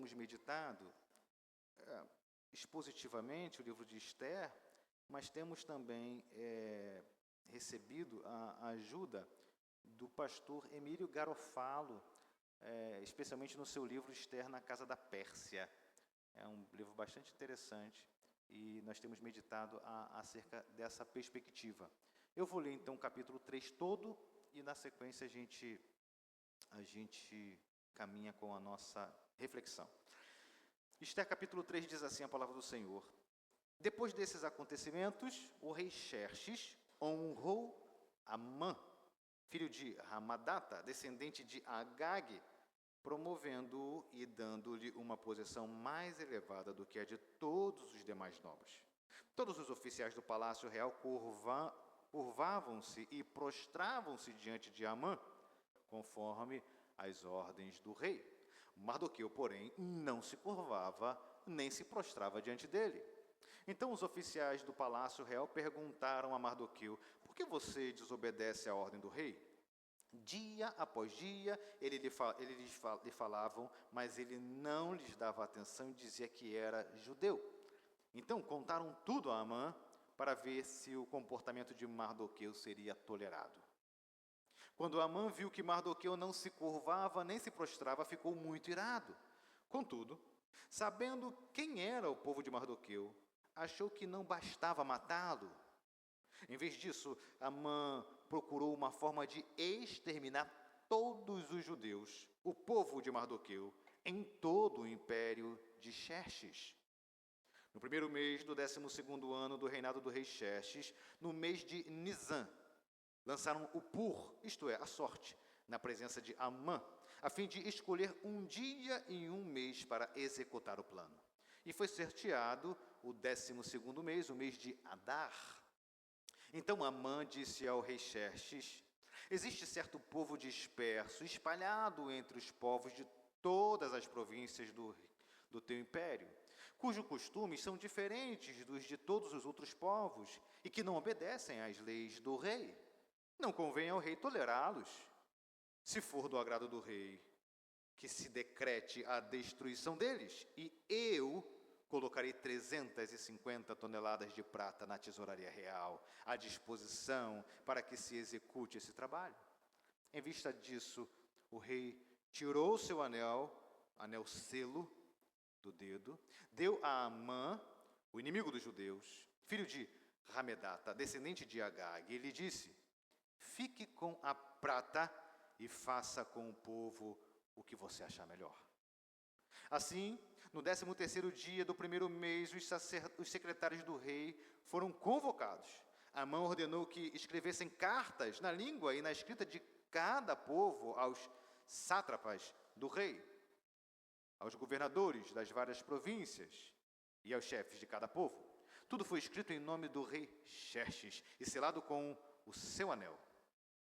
temos meditado expositivamente o livro de Esther, mas temos também recebido a ajuda do pastor Emílio Garofalo, especialmente no seu livro Esther na Casa da Pérsia. É um livro bastante interessante e nós temos meditado acerca dessa perspectiva. Eu vou ler então o capítulo 3 todo e na sequência a gente caminha com a nossa reflexão. Esther capítulo 3 diz assim a palavra do Senhor: Depois desses acontecimentos, o rei Xerxes honrou Amã, filho de Hamadata, descendente de Agag, promovendo-o e dando-lhe uma posição mais elevada do que a de todos os demais nobres. Todos os oficiais do palácio real curvavam-se e prostravam-se diante de Amã, conforme as ordens do rei. Mardoqueu, porém, não se curvava nem se prostrava diante dele. Então os oficiais do palácio real perguntaram a Mardoqueu: por que você desobedece à ordem do rei? Dia após dia, eles lhe falavam, mas ele não lhes dava atenção e dizia que era judeu. Então contaram tudo a Amã para ver se o comportamento de Mardoqueu seria tolerado. Quando Amã viu que Mardoqueu não se curvava nem se prostrava, ficou muito irado. Contudo, sabendo quem era o povo de Mardoqueu, achou que não bastava matá-lo. Em vez disso, Amã procurou uma forma de exterminar todos os judeus, o povo de Mardoqueu, em todo o império de Xerxes. No primeiro mês do 12º ano do reinado do rei Xerxes, no mês de Nisan, lançaram o pur, isto é, a sorte, na presença de Amã, a fim de escolher um dia e um mês para executar o plano. E foi sorteado o 12º mês, o mês de Adar. Então Amã disse ao rei Xerxes: existe certo povo disperso, espalhado entre os povos de todas as províncias do teu império, cujos costumes são diferentes dos de todos os outros povos e que não obedecem às leis do rei. Não convém ao rei tolerá-los. Se for do agrado do rei, que se decrete a destruição deles, e eu colocarei 350 toneladas de prata na tesouraria real, à disposição para que se execute esse trabalho. Em vista disso, o rei tirou seu anel selo do dedo, deu a Amã, o inimigo dos judeus, filho de Hamedata, descendente de Agag, e lhe disse: fique com a prata e faça com o povo o que você achar melhor. Assim, no 13º dia do primeiro mês, os secretários do rei foram convocados. Amã ordenou que escrevessem cartas na língua e na escrita de cada povo aos sátrapas do rei, aos governadores das várias províncias e aos chefes de cada povo. Tudo foi escrito em nome do rei Xerxes e selado com o seu anel.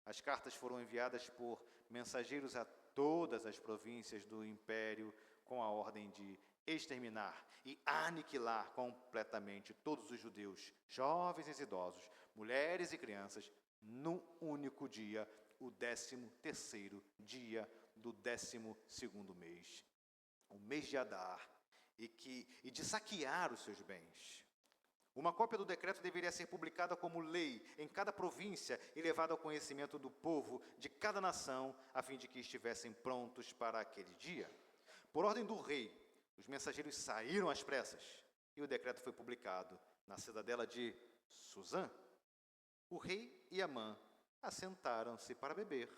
As cartas foram enviadas por mensageiros a todas as províncias do império com a ordem de exterminar e aniquilar completamente todos os judeus, jovens e idosos, mulheres e crianças, num único dia, o 13º dia do 12º mês, o mês de Adar, e de saquear os seus bens. Uma cópia do decreto deveria ser publicada como lei em cada província e levada ao conhecimento do povo de cada nação, a fim de que estivessem prontos para aquele dia. Por ordem do rei, os mensageiros saíram às pressas e o decreto foi publicado na cidadela de Suzã. O rei e Amã assentaram-se para beber,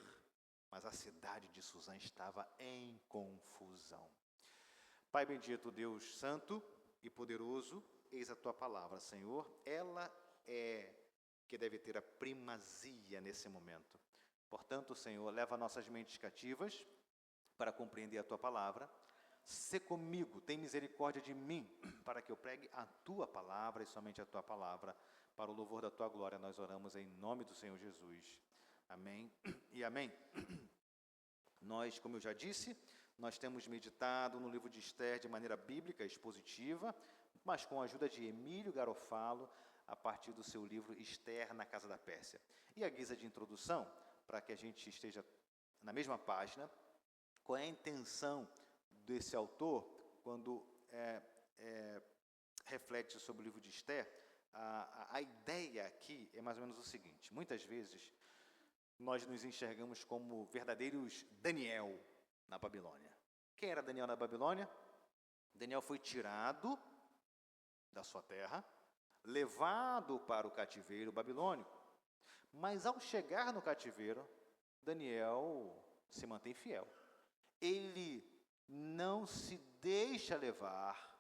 mas a cidade de Suzã estava em confusão. Pai bendito, Deus santo e poderoso, eis a tua palavra, Senhor. Ela é que deve ter a primazia nesse momento. Portanto, Senhor, leva nossas mentes cativas para compreender a tua palavra. Sê comigo, tem misericórdia de mim, para que eu pregue a tua palavra e somente a tua palavra. Para o louvor da tua glória, nós oramos em nome do Senhor Jesus. Amém e amém. Nós, como eu já disse, nós temos meditado no livro de Esther de maneira bíblica, expositiva, mas com a ajuda de Emílio Garofalo, a partir do seu livro Esther na Casa da Pérsia. E a guisa de introdução, para que a gente esteja na mesma página, qual é a intenção desse autor quando reflete sobre o livro de Esther, a ideia aqui é mais ou menos o seguinte: muitas vezes nós nos enxergamos como verdadeiros Daniel na Babilônia. Quem era Daniel na Babilônia? Daniel foi tirado da sua terra, levado para o cativeiro babilônico. Mas ao chegar no cativeiro, Daniel se mantém fiel. Ele não se deixa levar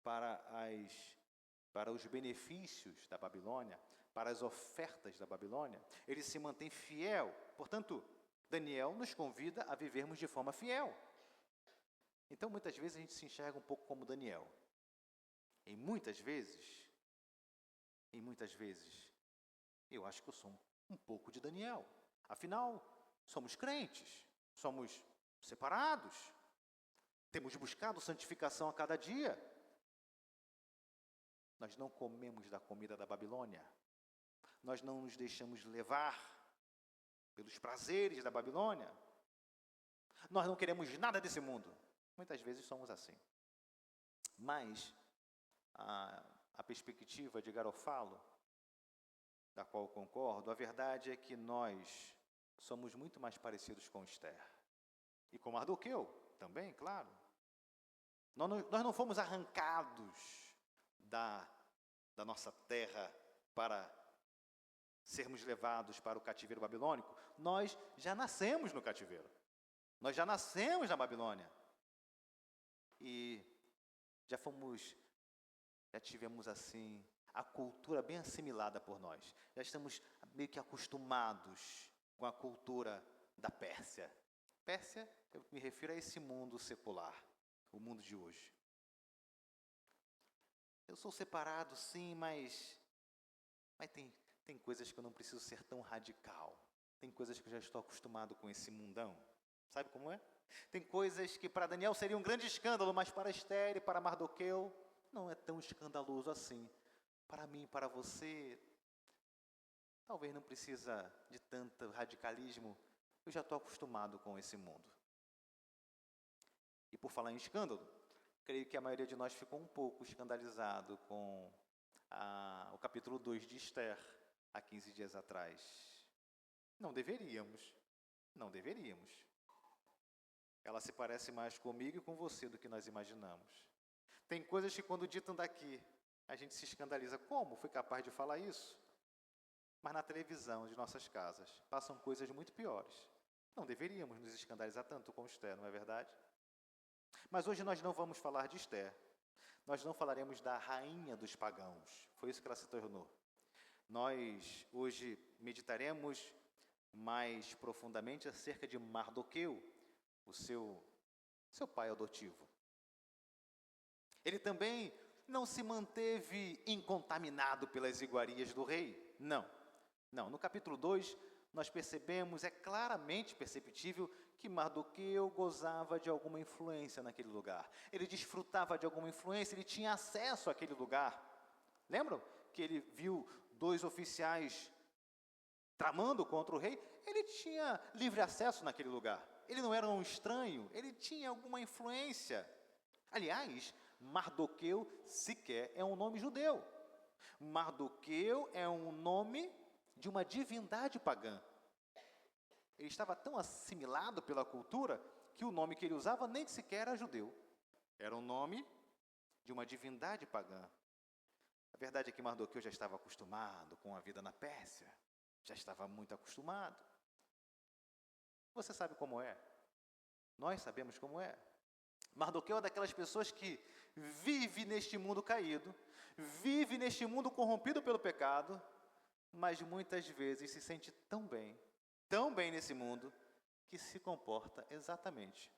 para os benefícios da Babilônia, para as ofertas da Babilônia. Ele se mantém fiel. Portanto, Daniel nos convida a vivermos de forma fiel. Então, muitas vezes a gente se enxerga um pouco como Daniel. E muitas vezes, eu acho que eu sou um pouco de Daniel. Afinal, somos crentes, somos separados, temos buscado santificação a cada dia. Nós não comemos da comida da Babilônia. Nós não nos deixamos levar pelos prazeres da Babilônia. Nós não queremos nada desse mundo. Muitas vezes somos assim. Mas a perspectiva de Garofalo, da qual eu concordo, a verdade é que nós somos muito mais parecidos com Esther. E com Mardoqueu também, claro. Nós não fomos arrancados da nossa terra para sermos levados para o cativeiro babilônico. Nós já nascemos no cativeiro. Nós já nascemos na Babilônia. E já tivemos assim a cultura bem assimilada por nós. Já estamos meio que acostumados com a cultura da Pérsia. Pérsia, eu me refiro a esse mundo secular, o mundo de hoje. Eu sou separado, sim, mas tem coisas que eu não preciso ser tão radical. Tem coisas que eu já estou acostumado com esse mundão. Sabe como é? Tem coisas que para Daniel seria um grande escândalo, mas para Esther e para Mardoqueu não é tão escandaloso assim. Para mim, para você, talvez não precisa de tanto radicalismo. Eu já estou acostumado com esse mundo. E por falar em escândalo, creio que a maioria de nós ficou um pouco escandalizado com o capítulo 2 de Esther, há 15 dias atrás. Não deveríamos. Ela se parece mais comigo e com você do que nós imaginamos. Tem coisas que quando ditam daqui, a gente se escandaliza. Como foi capaz de falar isso? Mas na televisão de nossas casas passam coisas muito piores. Não deveríamos nos escandalizar tanto com Esther, não é verdade? Mas hoje nós não vamos falar de Esther. Nós não falaremos da rainha dos pagãos. Foi isso que ela se tornou. Nós hoje meditaremos mais profundamente acerca de Mardoqueu, o seu pai adotivo. Ele também não se manteve incontaminado pelas iguarias do rei. Não. No capítulo 2, nós percebemos, é claramente perceptível, que Mardoqueu gozava de alguma influência naquele lugar. Ele desfrutava de alguma influência, ele tinha acesso àquele lugar. Lembram que ele viu 2 oficiais tramando contra o rei? Ele tinha livre acesso naquele lugar. Ele não era um estranho, ele tinha alguma influência. Aliás, Mardoqueu sequer é um nome judeu. Mardoqueu é um nome de uma divindade pagã. Ele estava tão assimilado pela cultura que o nome que ele usava nem sequer era judeu. Era um nome de uma divindade pagã. A verdade é que Mardoqueu já estava acostumado com a vida na Pérsia. Já estava muito acostumado. Você sabe como é? Nós sabemos como é. Mardoqueu é daquelas pessoas que vive neste mundo caído, vive neste mundo corrompido pelo pecado, mas muitas vezes se sente tão bem nesse mundo, que se comporta exatamente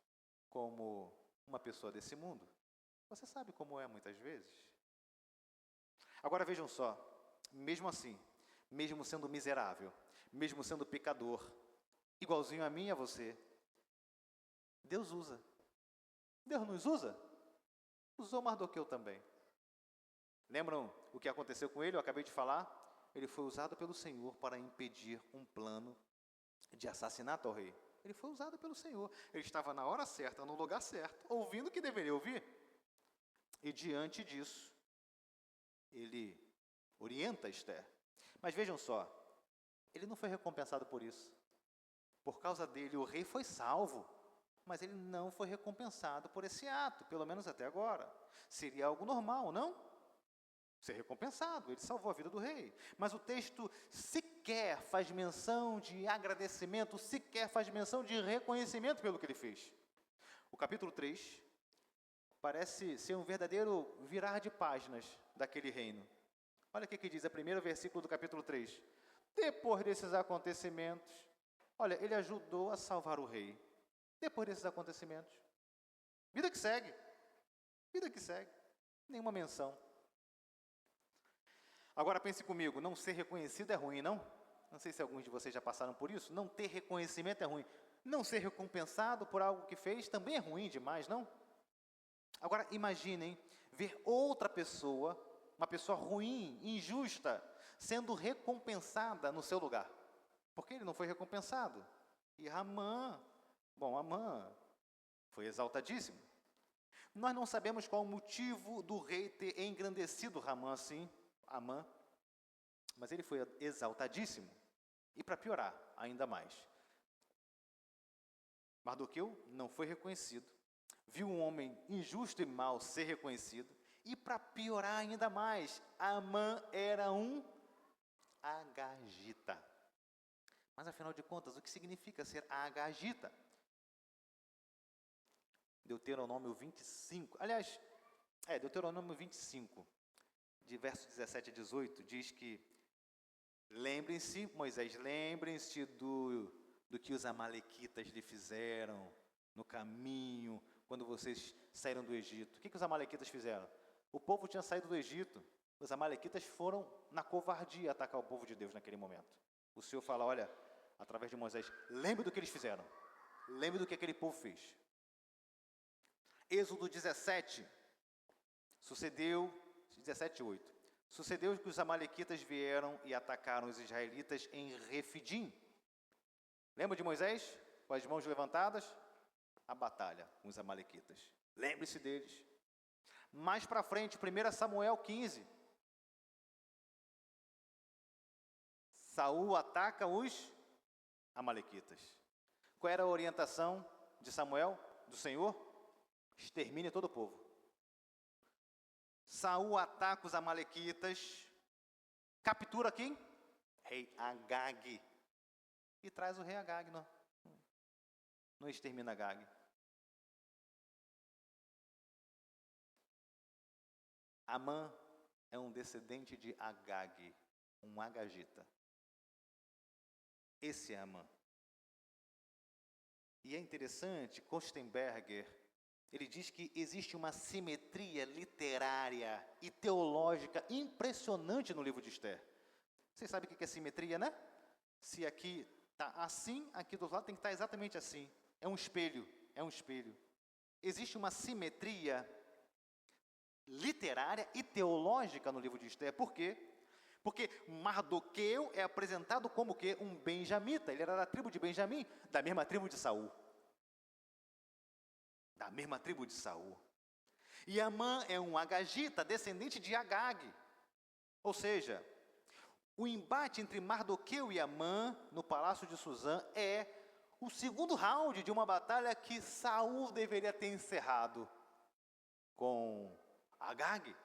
como uma pessoa desse mundo. Você sabe como é muitas vezes? Agora vejam só, mesmo assim, mesmo sendo miserável, mesmo sendo pecador, igualzinho a mim e a você, Deus usa. Deus nos usa? Usou Mardoqueu também. Lembram o que aconteceu com ele? Eu acabei de falar. Ele foi usado pelo Senhor para impedir um plano de assassinato ao rei. Ele foi usado pelo Senhor. Ele estava na hora certa, no lugar certo, ouvindo o que deveria ouvir. E diante disso, ele orienta Esther. Mas vejam só, ele não foi recompensado por isso. Por causa dele, o rei foi salvo, mas ele não foi recompensado por esse ato, pelo menos até agora. Seria algo normal, não? Ser recompensado, ele salvou a vida do rei. Mas o texto sequer faz menção de agradecimento, sequer faz menção de reconhecimento pelo que ele fez. O capítulo 3 parece ser um verdadeiro virar de páginas daquele reino. Olha o que diz, o primeiro versículo do capítulo 3. Depois desses acontecimentos, olha, ele ajudou a salvar o rei. Depois desses acontecimentos. Vida que segue. Vida que segue. Nenhuma menção. Agora pense comigo, não ser reconhecido é ruim, não? Não sei se alguns de vocês já passaram por isso. Não ter reconhecimento é ruim. Não ser recompensado por algo que fez também é ruim demais, não? Agora imaginem ver outra pessoa, uma pessoa ruim, injusta, sendo recompensada no seu lugar. Porque ele não foi recompensado. E Amã foi exaltadíssimo. Nós não sabemos qual o motivo do rei ter engrandecido Amã, mas ele foi exaltadíssimo. E para piorar ainda mais, Mardoqueu não foi reconhecido, viu um homem injusto e mau ser reconhecido, e para piorar ainda mais, Amã era um agagita. Mas afinal de contas, o que significa ser agagita? Deuteronômio 25, Deuteronômio 25, de versos 17 a 18, diz que lembrem-se, Moisés, lembrem-se do que os amalequitas lhe fizeram no caminho, quando vocês saíram do Egito. O que os amalequitas fizeram? O povo tinha saído do Egito, os amalequitas foram na covardia atacar o povo de Deus naquele momento. O Senhor fala, olha, através de Moisés, lembre do que eles fizeram, lembre do que aquele povo fez. Êxodo 17, 17:8. Sucedeu que os amalequitas vieram e atacaram os israelitas em Refidim. Lembra de Moisés? Com as mãos levantadas? A batalha com os amalequitas. Lembre-se deles. Mais para frente, 1 Samuel 15. Saul ataca os amalequitas. Qual era a orientação de Samuel, do Senhor? Extermine todo o povo. Saul ataca os amalequitas, captura quem? Rei Agag. E traz o rei Agag, não extermina Agag. Amã é um descendente de Agag, um agagita. Esse é Amã. E é interessante, Kostenberger, ele diz que existe uma simetria literária e teológica impressionante no livro de Esther. Vocês sabem o que é simetria, né? Se aqui está assim, aqui do outro lado tem que estar exatamente assim. É um espelho, Existe uma simetria literária e teológica no livro de Esther. Por quê? Porque Mardoqueu é apresentado como que um benjamita. Ele era da tribo de Benjamim, da mesma tribo de Saul. Da mesma tribo de Saul. E Amã é um agagita, descendente de Agag. Ou seja, o embate entre Mardoqueu e Amã no palácio de Suzã é o segundo round de uma batalha que Saul deveria ter encerrado com Agag.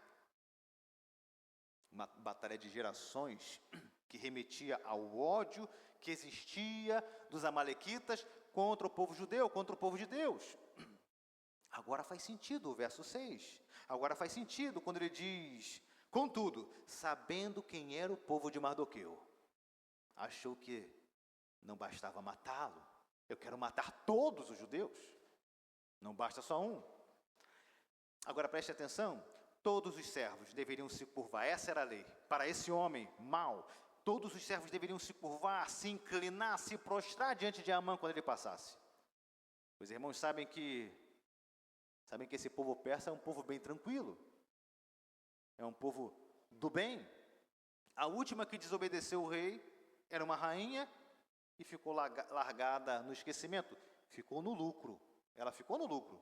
Uma batalha de gerações que remetia ao ódio que existia dos amalequitas contra o povo judeu, contra o povo de Deus. Agora faz sentido o verso 6. Agora faz sentido quando ele diz, contudo, sabendo quem era o povo de Mardoqueu, achou que não bastava matá-lo. Eu quero matar todos os judeus. Não basta só um. Agora preste atenção, todos os servos deveriam se curvar. Essa era a lei. Para esse homem mau, todos os servos deveriam se curvar, se inclinar, se prostrar diante de Amã quando ele passasse. Os irmãos sabem que esse povo persa é um povo bem tranquilo. É um povo do bem. A última que desobedeceu o rei era uma rainha e ficou largada no esquecimento. Ficou no lucro. Ela ficou no lucro,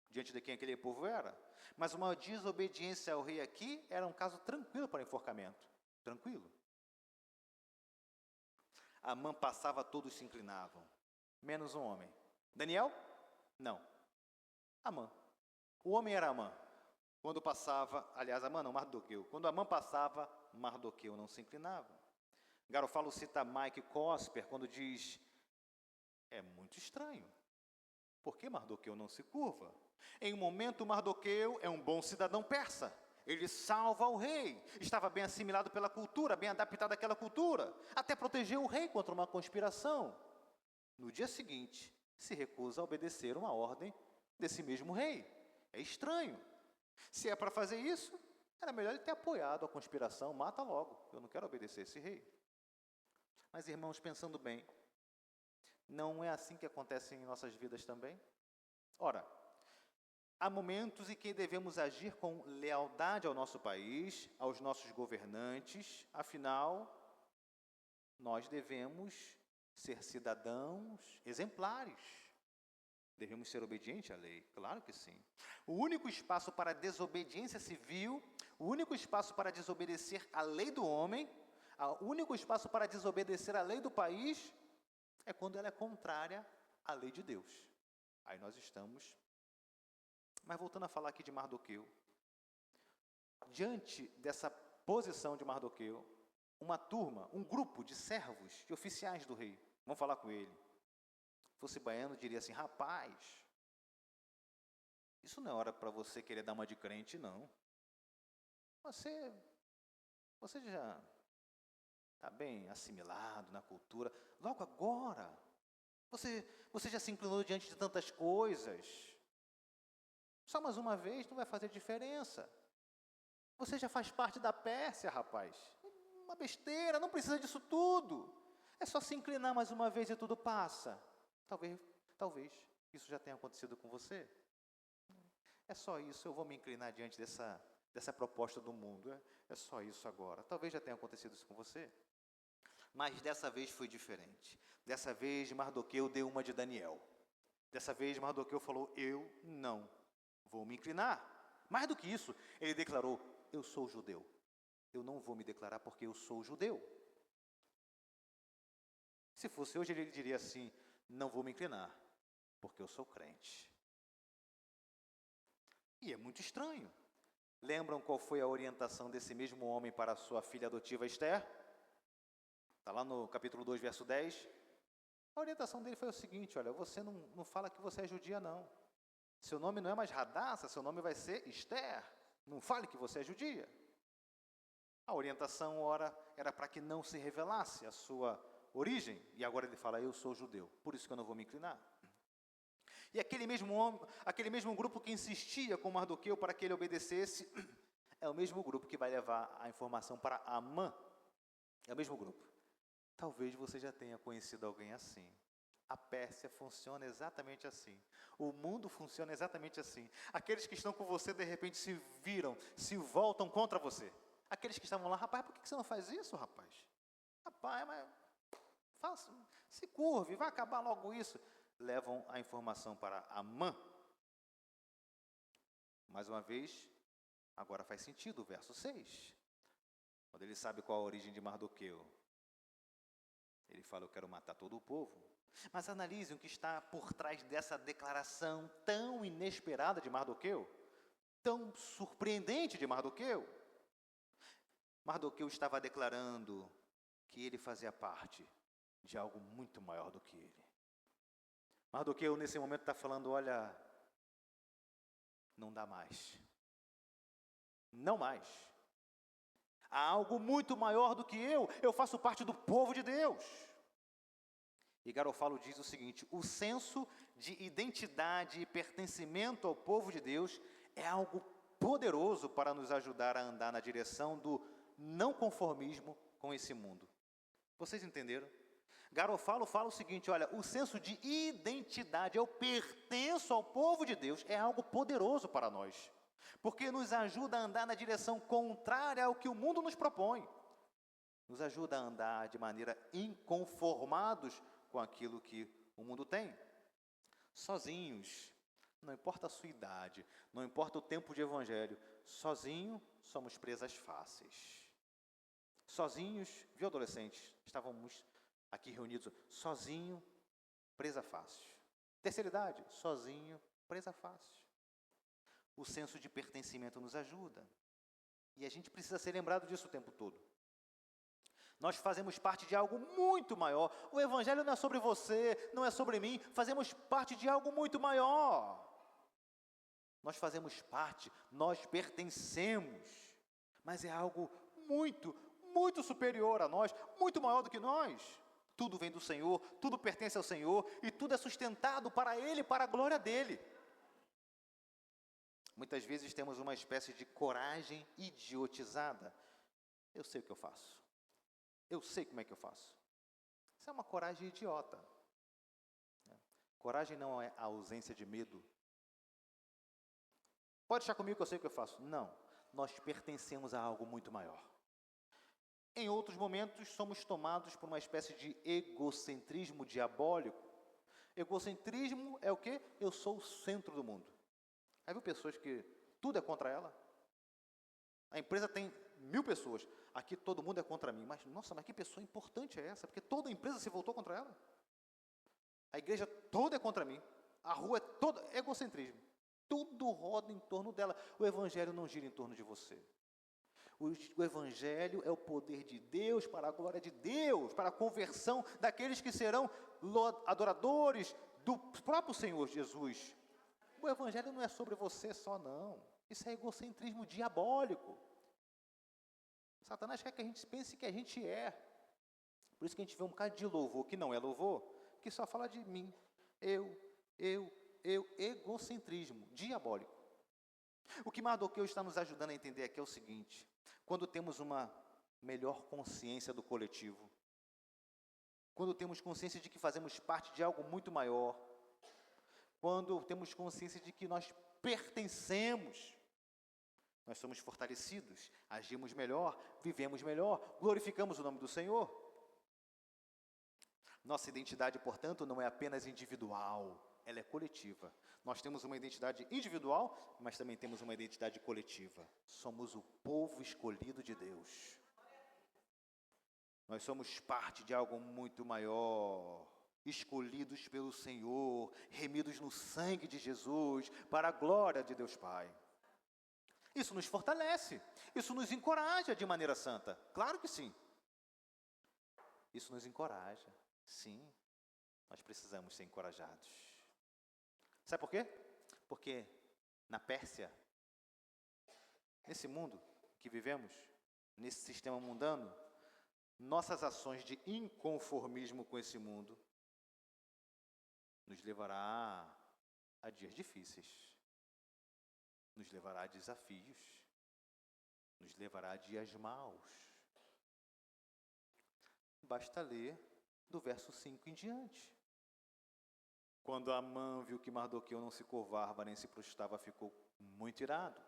diante de quem aquele povo era. Mas uma desobediência ao rei aqui era um caso tranquilo para enforcamento. Tranquilo. Amã passava, todos se inclinavam, menos um homem. Daniel? Não. Amã. O homem era Amã. Quando passava, aliás, Amã não, Mardoqueu. Quando Amã passava, Mardoqueu não se inclinava. Garofalo cita Mike Cosper quando diz: é muito estranho. Por que Mardoqueu não se curva? Em um momento, Mardoqueu é um bom cidadão persa. Ele salva o rei. Estava bem assimilado pela cultura, bem adaptado àquela cultura. Até protegeu o rei contra uma conspiração. No dia seguinte, se recusa a obedecer uma ordem desse mesmo rei. É estranho. Se é para fazer isso, era melhor ele ter apoiado a conspiração. Mata logo. Eu não quero obedecer esse rei. Mas, irmãos, pensando bem, não é assim que acontece em nossas vidas também? Ora, há momentos em que devemos agir com lealdade ao nosso país, aos nossos governantes, afinal, nós devemos ser cidadãos exemplares. Devemos ser obedientes à lei, claro que sim. O único espaço para desobediência civil, o único espaço para desobedecer à lei do homem, o único espaço para desobedecer à lei do país é quando ela é contrária à lei de Deus. Aí nós estamos. Mas voltando a falar aqui de Mardoqueu, diante dessa posição de Mardoqueu, uma turma, um grupo de servos, de oficiais do rei, vão falar com ele. Se fosse baiano, diria assim: rapaz, isso não é hora para você querer dar uma de crente, não. Você já está bem assimilado na cultura. Logo agora, você já se inclinou diante de tantas coisas. Só mais uma vez não vai fazer diferença. Você já faz parte da Pérsia, rapaz. Uma besteira, não precisa disso tudo. É só se inclinar mais uma vez e tudo passa. Talvez isso já tenha acontecido com você. É só isso, eu vou me inclinar diante dessa proposta do mundo. É só isso agora. Talvez já tenha acontecido isso com você. Mas dessa vez foi diferente. Dessa vez Mardoqueu deu uma de Daniel. Dessa vez Mardoqueu falou: eu não vou me inclinar. Mais do que isso, ele declarou: eu sou judeu. Eu não vou me declarar porque eu sou judeu. Se fosse hoje, ele diria assim: não vou me inclinar porque eu sou crente. E é muito estranho. Lembram qual foi a orientação desse mesmo homem para a sua filha adotiva Esther? Está lá no capítulo 2, verso 10. A orientação dele foi o seguinte: olha, você não fala que você é judia, não. Seu nome não é mais Radassa, seu nome vai ser Esther. Não fale que você é judia. A orientação, ora, era para que não se revelasse a sua origem. E agora ele fala: eu sou judeu, por isso que eu não vou me inclinar. E aquele mesmo grupo que insistia com Mardoqueu para que ele obedecesse, é o mesmo grupo que vai levar a informação para Amã. É o mesmo grupo. Talvez você já tenha conhecido alguém assim. A Pérsia funciona exatamente assim. O mundo funciona exatamente assim. Aqueles que estão com você, de repente, se voltam contra você. Aqueles que estavam lá: rapaz, por que você não faz isso, rapaz? Rapaz, mas se curve, vai acabar logo isso. Levam a informação para Amã. Mais uma vez, agora faz sentido o verso 6. Quando ele sabe qual a origem de Mardoqueu, ele fala: eu quero matar todo o povo. Mas analisem o que está por trás dessa declaração tão inesperada de Mardoqueu, tão surpreendente de Mardoqueu. Mardoqueu estava declarando que ele fazia parte de algo muito maior do que ele. Mardoqueu, nesse momento, está falando: olha, não dá mais. Não mais. Há algo muito maior do que eu faço parte do povo de Deus. E Garofalo diz o seguinte: o senso de identidade e pertencimento ao povo de Deus é algo poderoso para nos ajudar a andar na direção do não conformismo com esse mundo. Vocês entenderam? Garofalo fala o seguinte: olha, o senso de identidade, eu pertenço ao povo de Deus, é algo poderoso para nós, porque nos ajuda a andar na direção contrária ao que o mundo nos propõe. Nos ajuda a andar de maneira inconformados com aquilo que o mundo tem. Sozinhos, não importa a sua idade, não importa o tempo de evangelho, sozinho somos presas fáceis. Sozinhos, viu, adolescentes? Estávamos aqui reunidos, sozinho, presa fácil. Terceira idade, sozinho, presa fácil. O senso de pertencimento nos ajuda. E a gente precisa ser lembrado disso o tempo todo. Nós fazemos parte de algo muito maior. O evangelho não é sobre você, não é sobre mim. Fazemos parte de algo muito maior. Nós fazemos parte, nós pertencemos. Mas é algo muito, muito superior a nós, muito maior do que nós. Tudo vem do Senhor, tudo pertence ao Senhor e tudo é sustentado para Ele, para a glória dEle. Muitas vezes temos uma espécie de coragem idiotizada. Eu sei o que eu faço. Eu sei como é que eu faço. Isso é uma coragem idiota. Coragem não é a ausência de medo. Pode deixar comigo que eu sei o que eu faço. Não. Nós pertencemos a algo muito maior. Em outros momentos, somos tomados por uma espécie de egocentrismo diabólico. Egocentrismo é o quê? Eu sou o centro do mundo. Aí viu pessoas que tudo é contra ela? A empresa tem 1000 pessoas. Aqui todo mundo é contra mim. Mas, nossa, mas que pessoa importante é essa? Porque toda a empresa se voltou contra ela. A igreja toda é contra mim. A rua é toda egocentrismo. Tudo roda em torno dela. O evangelho não gira em torno de você. O evangelho é o poder de Deus para a glória de Deus, para a conversão daqueles que serão adoradores do próprio Senhor Jesus. O evangelho não é sobre você só, não. Isso é egocentrismo diabólico. Satanás quer que a gente pense que a gente é. Por isso que a gente vê um bocado de louvor, que não é louvor, que só fala de mim. Eu, egocentrismo diabólico. O que Mardoqueu está nos ajudando a entender aqui é o seguinte: quando temos uma melhor consciência do coletivo, quando temos consciência de que fazemos parte de algo muito maior, quando temos consciência de que nós pertencemos, nós somos fortalecidos, agimos melhor, vivemos melhor, glorificamos o nome do Senhor. Nossa identidade, portanto, não é apenas individual, ela é coletiva. Nós temos uma identidade individual, mas também temos uma identidade coletiva. Somos o povo escolhido de Deus. Nós somos parte de algo muito maior, escolhidos pelo Senhor, remidos no sangue de Jesus, para a glória de Deus Pai. Isso nos fortalece, isso nos encoraja de maneira santa. Claro que sim. Isso nos encoraja, sim. Nós precisamos ser encorajados. Sabe por quê? Porque na Pérsia, nesse mundo que vivemos, nesse sistema mundano, nossas ações de inconformismo com esse mundo nos levará a dias difíceis, nos levará a desafios, nos levará a dias maus. Basta ler do verso 5 em diante. Quando Amã viu que Mardoqueu não se curvava nem se prostrava, ficou muito irado.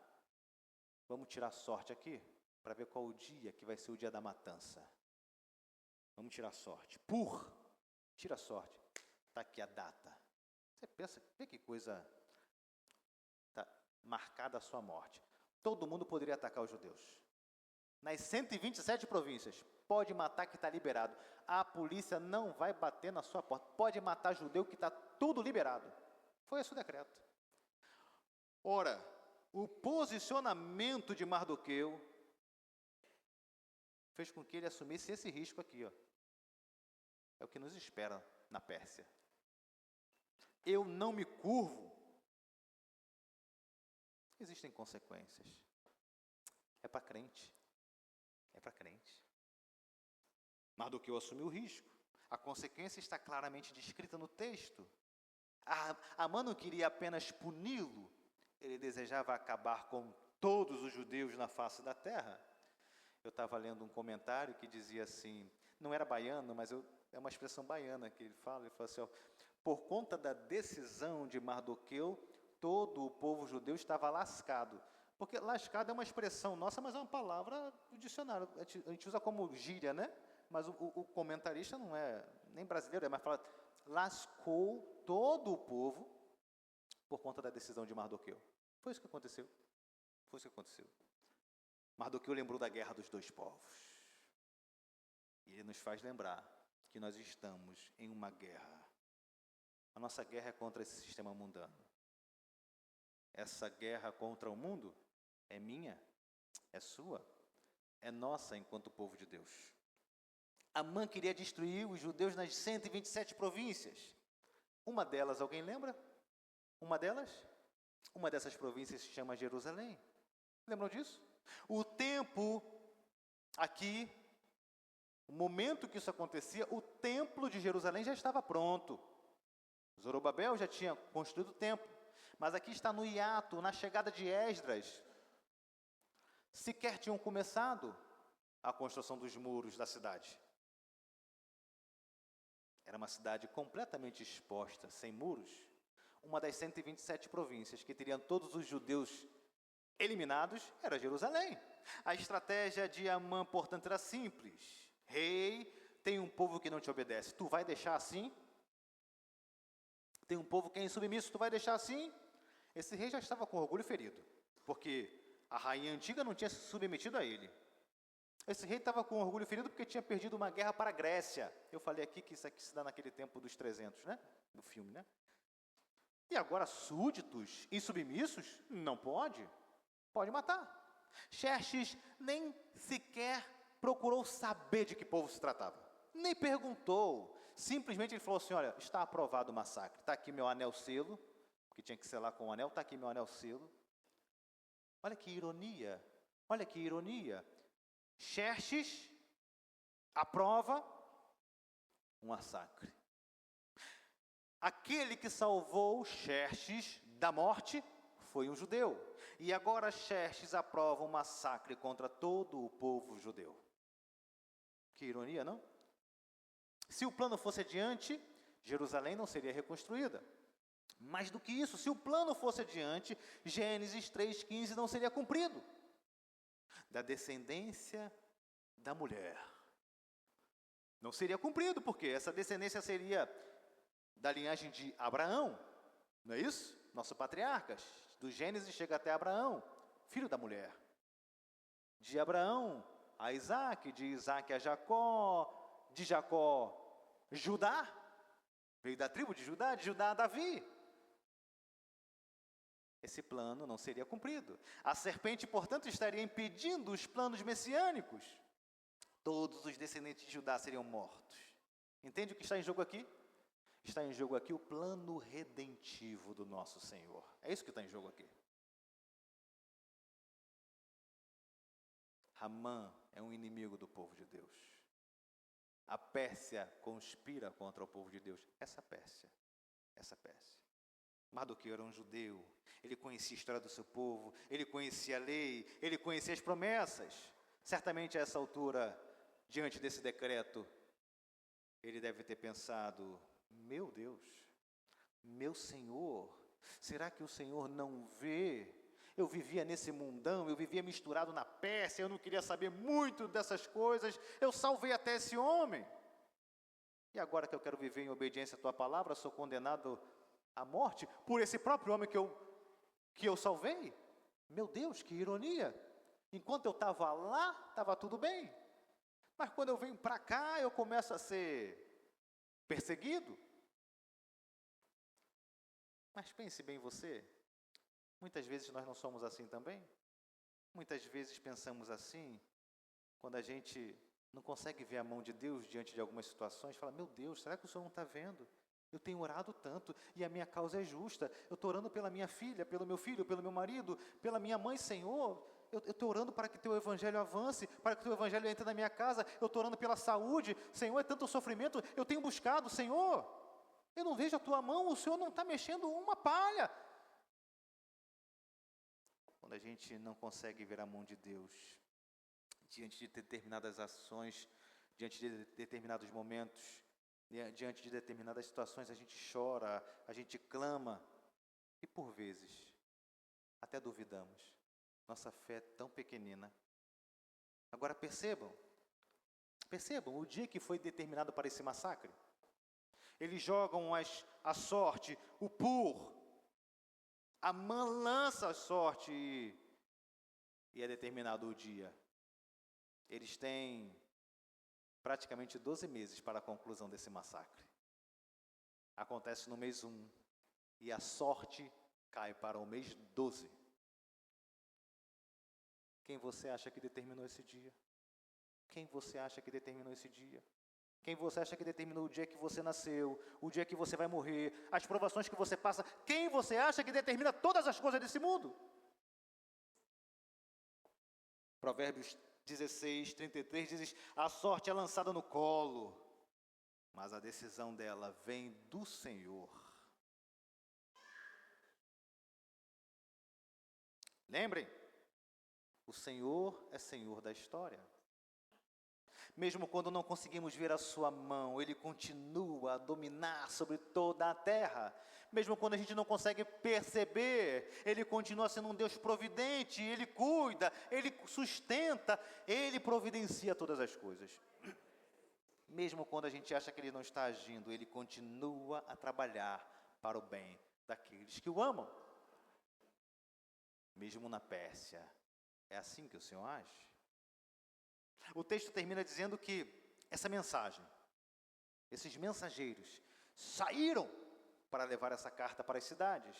Vamos tirar sorte aqui, para ver qual o dia que vai ser o dia da matança. Vamos tirar sorte. Tira sorte. Está aqui a data. Você pensa, vê que coisa, está marcada a sua morte. Todo mundo poderia atacar os judeus. Nas 127 províncias, pode matar que está liberado. A polícia não vai bater na sua porta. Pode matar judeu que está tudo liberado. Foi esse o decreto. Ora, o posicionamento de Mardoqueu fez com que ele assumisse esse risco aqui, ó. É o que nos espera na Pérsia. Eu não me curvo. Existem consequências. É para crente. É para crente. Mardoqueu assumiu o risco. A consequência está claramente descrita no texto. Amã não queria apenas puni-lo, ele desejava acabar com todos os judeus na face da terra. Eu estava lendo um comentário que dizia assim, não era baiano, mas é uma expressão baiana que ele fala assim, ó, por conta da decisão de Mardoqueu, todo o povo judeu estava lascado. Porque lascado é uma expressão nossa, mas é uma palavra do dicionário, a gente usa como gíria, né? Mas o comentarista não é nem brasileiro, mas fala, lascou todo o povo por conta da decisão de Mardoqueu. Foi isso que aconteceu. Foi isso que aconteceu. Mardoqueu lembrou da guerra dos dois povos. E ele nos faz lembrar que nós estamos em uma guerra. A nossa guerra é contra esse sistema mundano. Essa guerra contra o mundo é minha, é sua, é nossa enquanto povo de Deus. Amã queria destruir os judeus nas 127 províncias. Uma delas, alguém lembra? Uma delas? Uma dessas províncias se chama Jerusalém. Lembram disso? O tempo aqui, o momento que isso acontecia, o templo de Jerusalém já estava pronto. Zorobabel já tinha construído o templo. Mas aqui está no hiato, na chegada de Esdras. Sequer tinham começado a construção dos muros da cidade. Era uma cidade completamente exposta, sem muros. Uma das 127 províncias que teriam todos os judeus eliminados era Jerusalém. A estratégia de Amã, portanto, era simples. Rei, tem um povo que não te obedece, tu vai deixar assim? Tem um povo que é insubmisso, tu vai deixar assim? Esse rei já estava com orgulho ferido, porque a rainha antiga não tinha se submetido a ele. Esse rei estava com orgulho ferido porque tinha perdido uma guerra para a Grécia. Eu falei aqui que isso aqui se dá naquele tempo dos 300, né? Do filme, né? E agora súditos, insubmissos? Não pode. Pode matar. Xerxes nem sequer procurou saber de que povo se tratava. Nem perguntou. Simplesmente ele falou assim, olha, está aprovado o massacre. Está aqui meu anel selo, que tinha que selar com o anel, está aqui meu anel selo. Olha que ironia. Olha que ironia. Xerxes aprova um massacre. Aquele que salvou Xerxes da morte foi um judeu. E agora Xerxes aprova um massacre contra todo o povo judeu. Que ironia, não? Se o plano fosse adiante, Jerusalém não seria reconstruída. Mais do que isso, se o plano fosse adiante, Gênesis 3,15 não seria cumprido. Da descendência da mulher. Não seria cumprido, porque essa descendência seria da linhagem de Abraão, não é isso? Nosso patriarca, do Gênesis chega até Abraão, filho da mulher. De Abraão a Isaac, de Isaac a Jacó, de Jacó, Judá, veio da tribo de Judá a Davi. Esse plano não seria cumprido. A serpente, portanto, estaria impedindo os planos messiânicos. Todos os descendentes de Judá seriam mortos. Entende o que está em jogo aqui? Está em jogo aqui o plano redentivo do nosso Senhor. É isso que está em jogo aqui. Amã é um inimigo do povo de Deus. A Pérsia conspira contra o povo de Deus. Essa Pérsia. Mardoqueu era um judeu. Ele conhecia a história do seu povo. Ele conhecia a lei. Ele conhecia as promessas. Certamente a essa altura, diante desse decreto, ele deve ter pensado, meu Deus, meu Senhor, será que o Senhor não vê? Eu vivia nesse mundão, eu vivia misturado na Pérsia, eu não queria saber muito dessas coisas, eu salvei até esse homem. E agora que eu quero viver em obediência à tua palavra, sou condenado à morte por esse próprio homem que eu salvei? Meu Deus, que ironia! Enquanto eu estava lá, estava tudo bem. Mas quando eu venho para cá, eu começo a ser perseguido. Mas pense bem você, muitas vezes nós não somos assim também. Muitas vezes pensamos assim, quando a gente não consegue ver a mão de Deus diante de algumas situações, fala, meu Deus, será que o Senhor não está vendo? Eu tenho orado tanto e a minha causa é justa. Eu estou orando pela minha filha, pelo meu filho, pelo meu marido, pela minha mãe, Senhor. Eu estou orando para que teu evangelho avance, para que teu evangelho entre na minha casa. Eu estou orando pela saúde. Senhor, é tanto sofrimento. Eu tenho buscado, Senhor. Eu não vejo a tua mão, o Senhor não está mexendo uma palha. Quando a gente não consegue ver a mão de Deus diante de determinadas ações, diante de determinados momentos, diante de determinadas situações, a gente chora, a gente clama e por vezes até duvidamos. Nossa fé é tão pequenina. Agora percebam, Percebam, o dia que foi determinado para esse massacre, eles jogam a sorte, o pur, Amã lança a sorte e é determinado o dia. Eles têm praticamente 12 meses para a conclusão desse massacre. Acontece no mês 1 e a sorte cai para o mês 12. Quem você acha que determinou esse dia? Quem você acha que determinou esse dia? Quem você acha que determinou o dia que você nasceu, o dia que você vai morrer, as provações que você passa? Quem você acha que determina todas as coisas desse mundo? Provérbios 16, 33 diz: a sorte é lançada no colo, mas a decisão dela vem do Senhor. Lembrem, o Senhor é Senhor da história. Mesmo quando não conseguimos ver a sua mão, Ele continua a dominar sobre toda a terra. Mesmo quando a gente não consegue perceber, Ele continua sendo um Deus providente, Ele cuida, Ele sustenta, Ele providencia todas as coisas. Mesmo quando a gente acha que Ele não está agindo, Ele continua a trabalhar para o bem daqueles que o amam. Mesmo na Pérsia, é assim que o Senhor age. O texto termina dizendo que essa mensagem, esses mensageiros, saíram para levar essa carta para as cidades.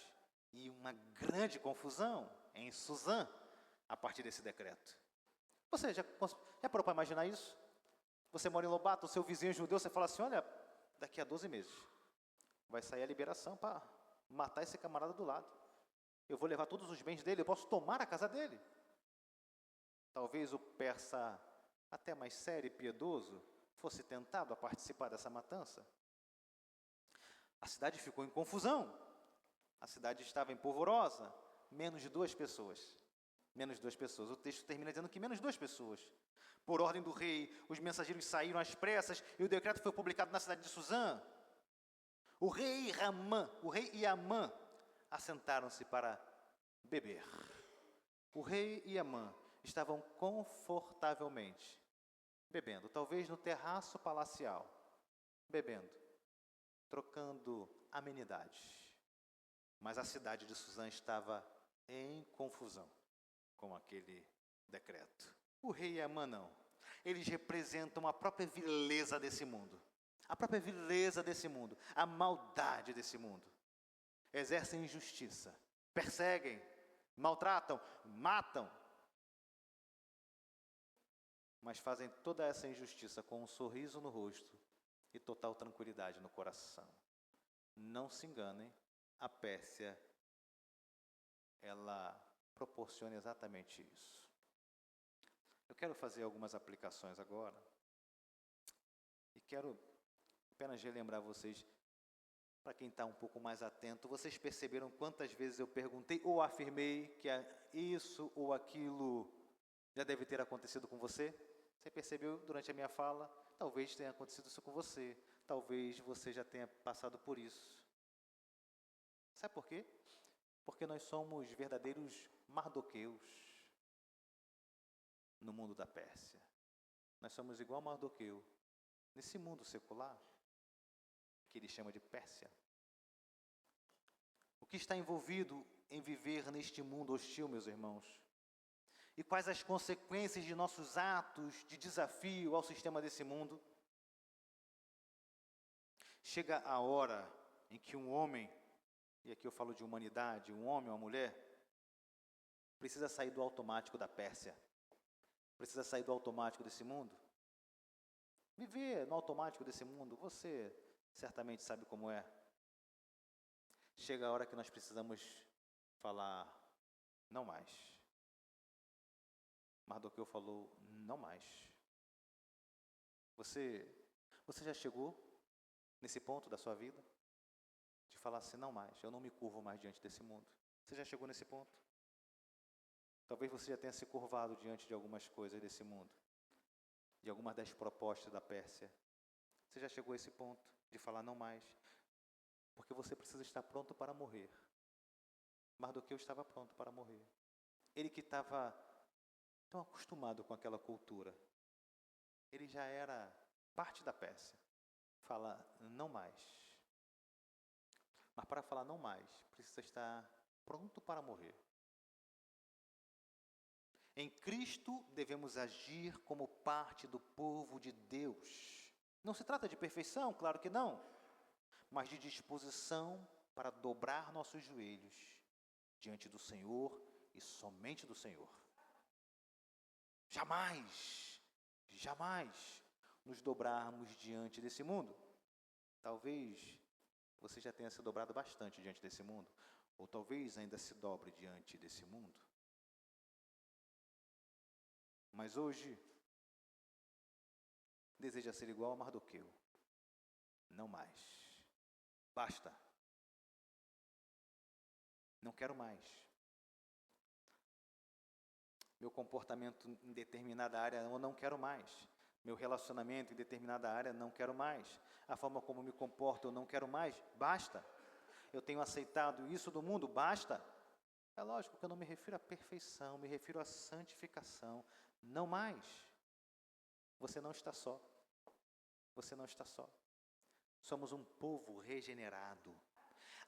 E uma grande confusão em Suzã, a partir desse decreto. Você já parou para imaginar isso? Você mora em Lobato, o seu vizinho é judeu, você fala assim, olha, daqui a 12 meses, vai sair a liberação para matar esse camarada do lado. Eu vou levar todos os bens dele, eu posso tomar a casa dele. Talvez o persa, até mais sério e piedoso, fosse tentado a participar dessa matança. A cidade ficou em confusão. A cidade estava empolvorosa. Menos de 2 pessoas. Menos de 2 pessoas. O texto termina dizendo que menos de 2 pessoas. Por ordem do rei, os mensageiros saíram às pressas e o decreto foi publicado na cidade de Suzã. O rei e Amã assentaram-se para beber. O rei e Amã estavam confortavelmente bebendo, talvez no terraço palacial, bebendo, trocando amenidades. Mas a cidade de Suzã estava em confusão com aquele decreto. O rei e Amã não. Eles representam a própria vileza desse mundo. A própria vileza desse mundo, a maldade desse mundo. Exercem injustiça, perseguem, maltratam, matam. Mas fazem toda essa injustiça com um sorriso no rosto e total tranquilidade no coração. Não se enganem, a Pérsia, ela proporciona exatamente isso. Eu quero fazer algumas aplicações agora e quero apenas relembrar vocês, para quem está um pouco mais atento, vocês perceberam quantas vezes eu perguntei ou afirmei que isso ou aquilo já deve ter acontecido com você? Você percebeu durante a minha fala? Talvez tenha acontecido isso com você. Talvez você já tenha passado por isso. Sabe por quê? Porque nós somos verdadeiros Mardoqueus no mundo da Pérsia. Nós somos igual Mardoqueu nesse mundo secular, que ele chama de Pérsia. O que está envolvido em viver neste mundo hostil, meus irmãos? E quais as consequências de nossos atos de desafio ao sistema desse mundo? Chega a hora em que um homem, e aqui eu falo de humanidade, um homem ou uma mulher, precisa sair do automático da Pérsia, precisa sair do automático desse mundo. Viver no automático desse mundo, você certamente sabe como é. Chega a hora que nós precisamos falar, não mais. Mardoqueu falou, não mais. Você já chegou nesse ponto da sua vida? De falar assim, não mais, eu não me curvo mais diante desse mundo. Você já chegou nesse ponto? Talvez você já tenha se curvado diante de algumas coisas desse mundo, de algumas das propostas da Pérsia. Você já chegou a esse ponto de falar não mais? Porque você precisa estar pronto para morrer. Mardoqueu estava pronto para morrer. Ele que estava tão acostumado com aquela cultura. ele já era parte da Pérsia. Fala, não mais. Mas para falar não mais, precisa estar pronto para morrer. Em Cristo devemos agir como parte do povo de Deus. Não se trata de perfeição, claro que não, mas de disposição para dobrar nossos joelhos diante do Senhor e somente do Senhor. Jamais, jamais nos dobrarmos diante desse mundo. Talvez você já tenha se dobrado bastante diante desse mundo, ou talvez ainda se dobre diante desse mundo. Mas hoje, deseja ser igual a Mardoqueu. Não mais. Basta. Não quero mais. Meu comportamento em determinada área, eu não quero mais. Meu relacionamento em determinada área, não quero mais. A forma como me comporto, eu não quero mais. Basta. Eu tenho aceitado isso do mundo, basta. É lógico que eu não me refiro à perfeição, me refiro à santificação. Não mais. Você não está só. Você não está só. Somos um povo regenerado.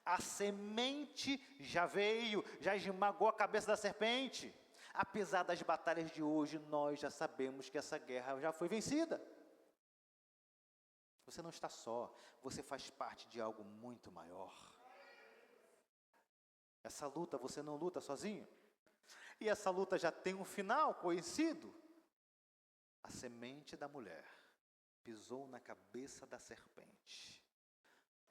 A semente já veio, já esmagou a cabeça da serpente. Apesar das batalhas de hoje, nós já sabemos que essa guerra já foi vencida. Você não está só, você faz parte de algo muito maior. Essa luta, você não luta sozinho. E essa luta já tem um final conhecido. A semente da mulher pisou na cabeça da serpente.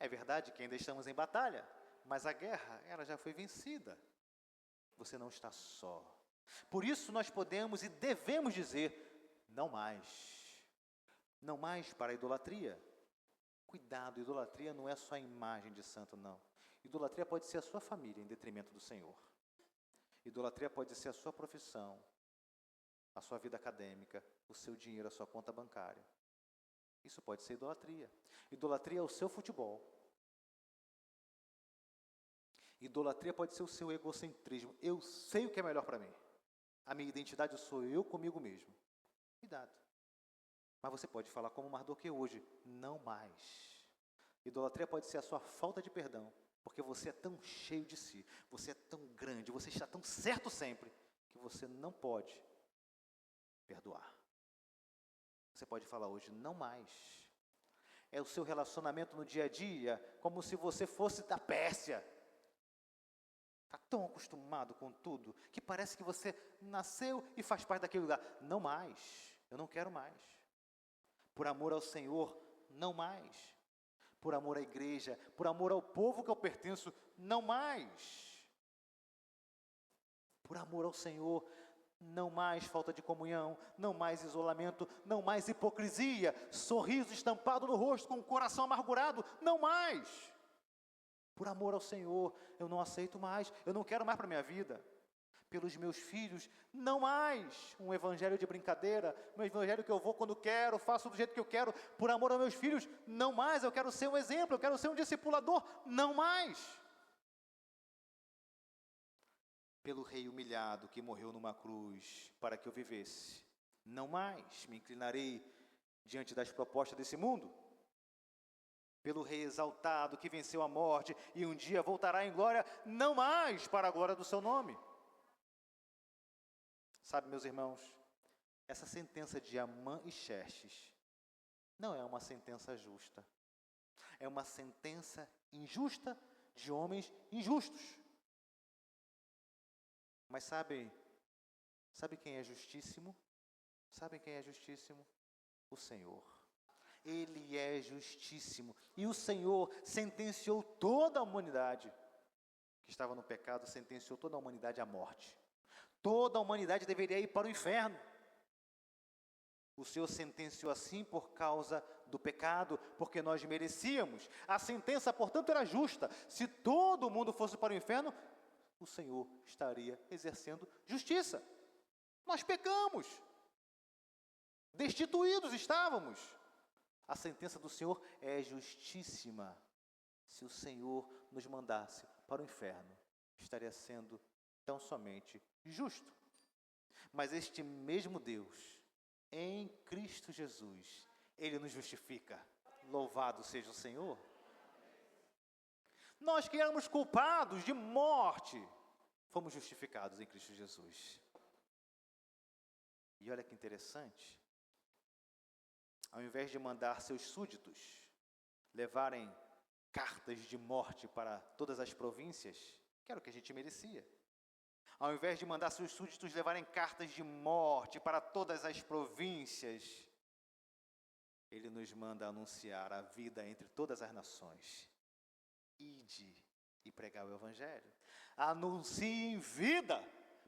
É verdade que ainda estamos em batalha, mas a guerra, ela já foi vencida. Você não está só. Por isso nós podemos e devemos dizer, não mais. Não mais para a idolatria. Cuidado, idolatria não é só a imagem de santo, não. Idolatria pode ser a sua família em detrimento do Senhor. Idolatria pode ser a sua profissão, a sua vida acadêmica, o seu dinheiro, a sua conta bancária. Isso pode ser idolatria. Idolatria é o seu futebol. Idolatria pode ser o seu egocentrismo. Eu sei o que é melhor para mim. A minha identidade sou eu comigo mesmo. Cuidado. Mas você pode falar como Mardoqueu hoje, não mais. Idolatria pode ser a sua falta de perdão, porque você é tão cheio de si, você é tão grande, você está tão certo sempre, que você não pode perdoar. Você pode falar hoje, não mais. É o seu relacionamento no dia a dia, como se você fosse da Pérsia. Está tão acostumado com tudo, que parece que você nasceu e faz parte daquele lugar. Não mais, eu não quero mais. Por amor ao Senhor, não mais. Por amor à igreja, por amor ao povo que eu pertenço, não mais. Por amor ao Senhor, não mais falta de comunhão, não mais isolamento, não mais hipocrisia, sorriso estampado no rosto com o coração amargurado, não mais. Por amor ao Senhor, eu não aceito mais, eu não quero mais para a minha vida. Pelos meus filhos, não mais um evangelho de brincadeira, um evangelho que eu vou quando quero, faço do jeito que eu quero. Por amor aos meus filhos, não mais, eu quero ser um exemplo, eu quero ser um discipulador, não mais. Pelo rei humilhado que morreu numa cruz para que eu vivesse, não mais me inclinarei diante das propostas desse mundo. Pelo rei exaltado que venceu a morte e um dia voltará em glória, não mais para a glória do seu nome. Sabe, meus irmãos, essa sentença de Amã e Xerxes não é uma sentença justa. É uma sentença injusta de homens injustos. Mas sabe quem é justíssimo? Sabem quem é justíssimo? O Senhor. Ele é justíssimo. E o Senhor sentenciou toda a humanidade que estava no pecado, sentenciou toda a humanidade à morte. Toda a humanidade deveria ir para o inferno. O Senhor sentenciou assim por causa do pecado, porque nós merecíamos. A sentença, portanto, era justa. Se todo mundo fosse para o inferno, o Senhor estaria exercendo justiça. Nós pecamos. Destituídos estávamos. A sentença do Senhor é justíssima. Se o Senhor nos mandasse para o inferno, estaria sendo tão somente justo. Mas este mesmo Deus, em Cristo Jesus, Ele nos justifica. Louvado seja o Senhor. Nós que éramos culpados de morte, fomos justificados em Cristo Jesus. E olha que interessante, ao invés de mandar seus súditos levarem cartas de morte para todas as províncias, que era o que a gente merecia, ao invés de mandar seus súditos levarem cartas de morte para todas as províncias, Ele nos manda anunciar a vida entre todas as nações. Ide e pregar o Evangelho. Anunciem vida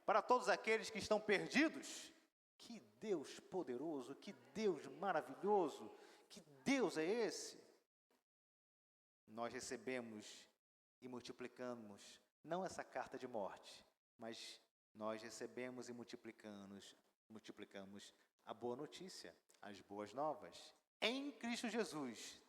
para todos aqueles que estão perdidos. Que Deus poderoso, que Deus maravilhoso, que Deus é esse? Nós recebemos e multiplicamos, não essa carta de morte, mas nós recebemos e multiplicamos a boa notícia, as boas novas, em Cristo Jesus.